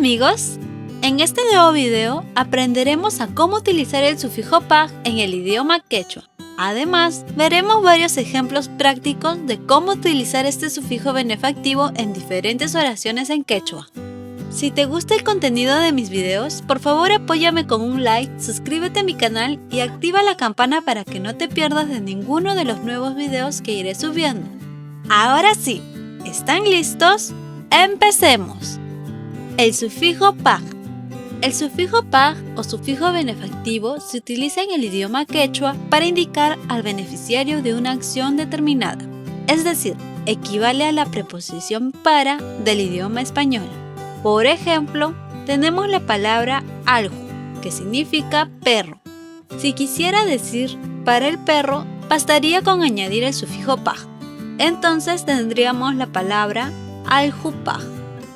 amigos, en este nuevo video aprenderemos a cómo utilizar el sufijo paj en el idioma quechua. Además, veremos varios ejemplos prácticos de cómo utilizar este sufijo benefactivo en diferentes oraciones en quechua. Si te gusta el contenido de mis videos, por favor apóyame con un like, suscríbete a mi canal y activa la campana para que no te pierdas de ninguno de los nuevos videos que iré subiendo. Ahora sí, ¿están listos? ¡Empecemos! El sufijo paj. El sufijo paj o sufijo benefactivo se utiliza en el idioma quechua para indicar al beneficiario de una acción determinada, es decir, equivale a la preposición para del idioma español. Por ejemplo, tenemos la palabra alju, que significa perro. Si quisiera decir para el perro, bastaría con añadir el sufijo paj. Entonces tendríamos la palabra alju paj,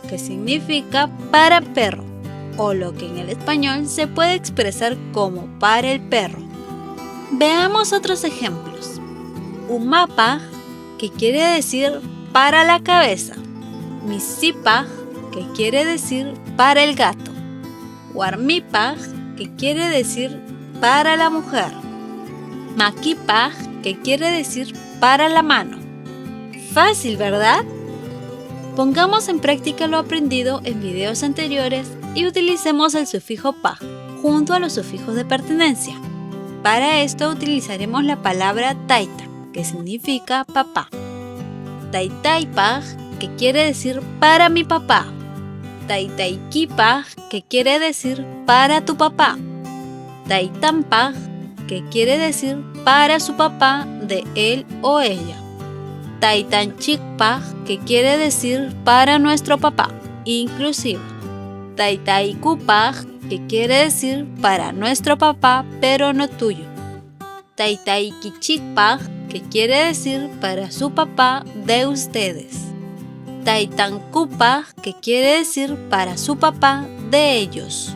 que significa para perro, o lo que en el español se puede expresar como para el perro. Veamos otros ejemplos. Umapaj, que quiere decir para la cabeza. Misipaj, que quiere decir para el gato. Warmipaj, que quiere decir para la mujer. Makipaj, que quiere decir para la mano. Fácil, ¿verdad? Pongamos en práctica lo aprendido en videos anteriores y utilicemos el sufijo paj junto a los sufijos de pertenencia. Para esto utilizaremos la palabra taita, que significa papá. Taitaipaj, que quiere decir para mi papá. Taitaikipaj, que quiere decir para tu papá. Taitampaj, que quiere decir para su papá, de él o ella. Taitanchikpaj, que quiere decir para nuestro papá, inclusive. Taitaikupaj, que quiere decir para nuestro papá, pero no tuyo. Taitaikichikpaj, que quiere decir para su papá, de ustedes. Taitankupaj, que quiere decir para su papá, de ellos.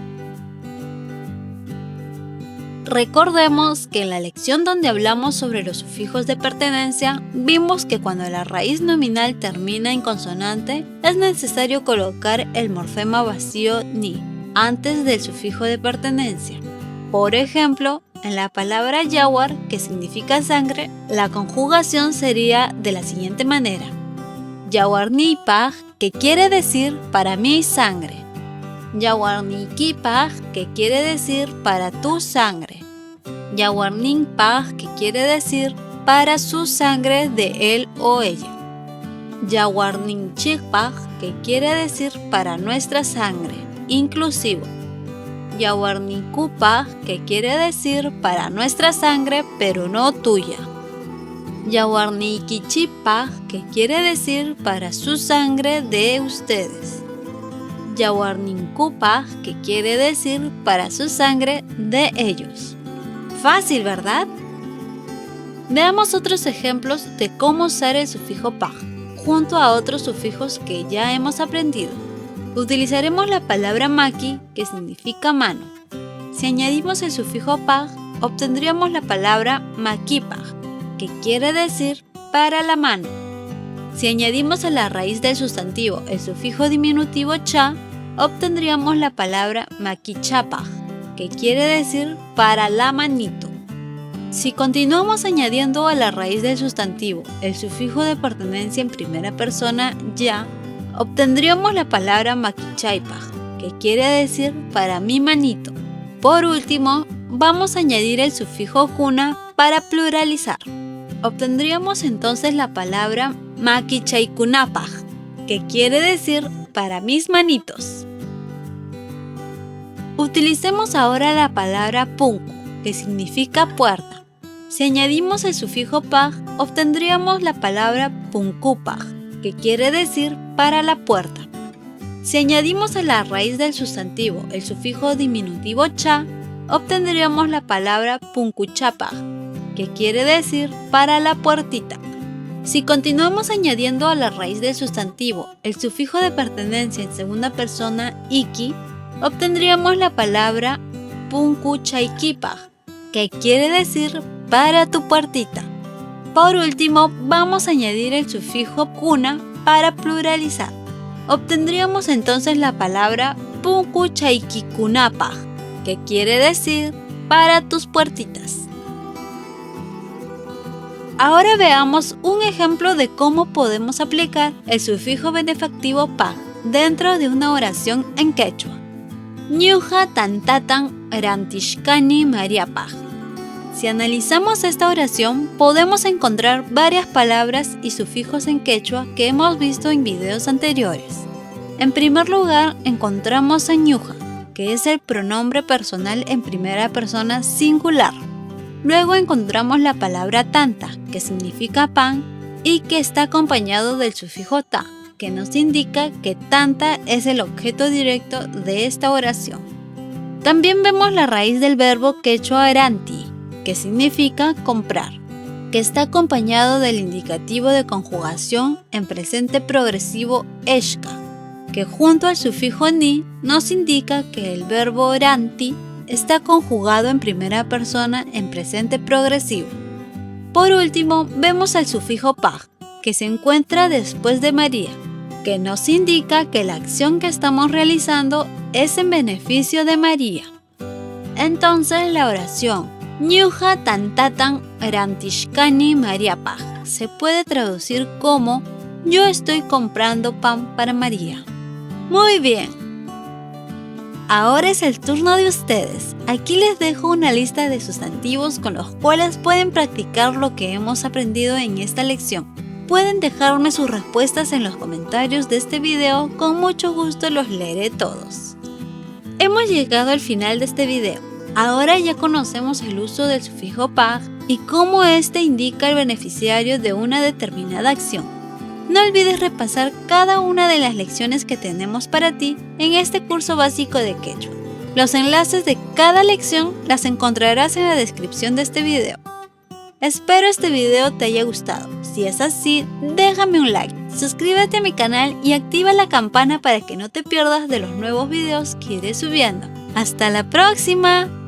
Recordemos que en la lección donde hablamos sobre los sufijos de pertenencia, vimos que cuando la raíz nominal termina en consonante, es necesario colocar el morfema vacío ni antes del sufijo de pertenencia. Por ejemplo, en la palabra yawar, que significa sangre, la conjugación sería de la siguiente manera. Yawarnipaj, que quiere decir para mi sangre. Yawarnikipaj, que quiere decir para tu sangre. Yawarninpaj, que quiere decir para su sangre, de él o ella. Yawarninchikpaj, que quiere decir para nuestra sangre, inclusivo. Yawarnikupaj, que quiere decir para nuestra sangre, pero no tuya. Yawarnikichipaj, que quiere decir para su sangre, de ustedes. Yawarninkupaj, que quiere decir para su sangre, de ellos. Fácil, ¿verdad? Veamos otros ejemplos de cómo usar el sufijo paj, junto a otros sufijos que ya hemos aprendido. Utilizaremos la palabra maki, que significa mano. Si añadimos el sufijo paj, obtendríamos la palabra makipaj, que quiere decir para la mano. Si añadimos a la raíz del sustantivo el sufijo diminutivo cha, obtendríamos la palabra makichapaj, que quiere decir para la manito. Si continuamos añadiendo a la raíz del sustantivo el sufijo de pertenencia en primera persona ya, obtendríamos la palabra makichaipaj, que quiere decir para mi manito. Por último, vamos a añadir el sufijo kuna para pluralizar. Obtendríamos entonces la palabra makichaikunapaj, que quiere decir para mis manitos. Utilicemos ahora la palabra punku, que significa puerta. Si añadimos el sufijo paj, obtendríamos la palabra punkupaj, que quiere decir para la puerta. Si añadimos a la raíz del sustantivo el sufijo diminutivo cha, obtendríamos la palabra punkuchapaj, que quiere decir para la puertita. Si continuamos añadiendo a la raíz del sustantivo el sufijo de pertenencia en segunda persona iki, obtendríamos la palabra punkuchaikipaj, que quiere decir para tu puertita. Por último, vamos a añadir el sufijo kuna para pluralizar. Obtendríamos entonces la palabra Punku chaykikunapaj, que quiere decir para tus puertitas. Ahora veamos un ejemplo de cómo podemos aplicar el sufijo benefactivo paj dentro de una oración en quechua. Ñuqa tantatan rantishkani Mariapaj. Si analizamos esta oración, podemos encontrar varias palabras y sufijos en quechua que hemos visto en videos anteriores. En primer lugar, encontramos a ñuqa, que es el pronombre personal en primera persona singular. Luego encontramos la palabra tanta, que significa pan y que está acompañado del sufijo ta, que nos indica que tanta es el objeto directo de esta oración. También vemos la raíz del verbo quechua aranti, que significa comprar, que está acompañado del indicativo de conjugación en presente progresivo eshka, que junto al sufijo ni nos indica que el verbo oranti está conjugado en primera persona en presente progresivo. Por último, vemos al sufijo paj, que se encuentra después de María, que nos indica que la acción que estamos realizando es en beneficio de María. Entonces la oración ñuqa tantatan rantishkani Mariapaj se puede traducir como yo estoy comprando pan para María. Muy bien. Ahora es el turno de ustedes. Aquí les dejo una lista de sustantivos con los cuales pueden practicar lo que hemos aprendido en esta lección. Pueden dejarme sus respuestas en los comentarios de este video, con mucho gusto los leeré todos. Hemos llegado al final de este video. Ahora ya conocemos el uso del sufijo paj y cómo este indica el beneficiario de una determinada acción. No olvides repasar cada una de las lecciones que tenemos para ti en este curso básico de quechua. Los enlaces de cada lección las encontrarás en la descripción de este video. Espero este video te haya gustado. Si es así, déjame un like, suscríbete a mi canal y activa la campana para que no te pierdas de los nuevos videos que iré subiendo. ¡Hasta la próxima!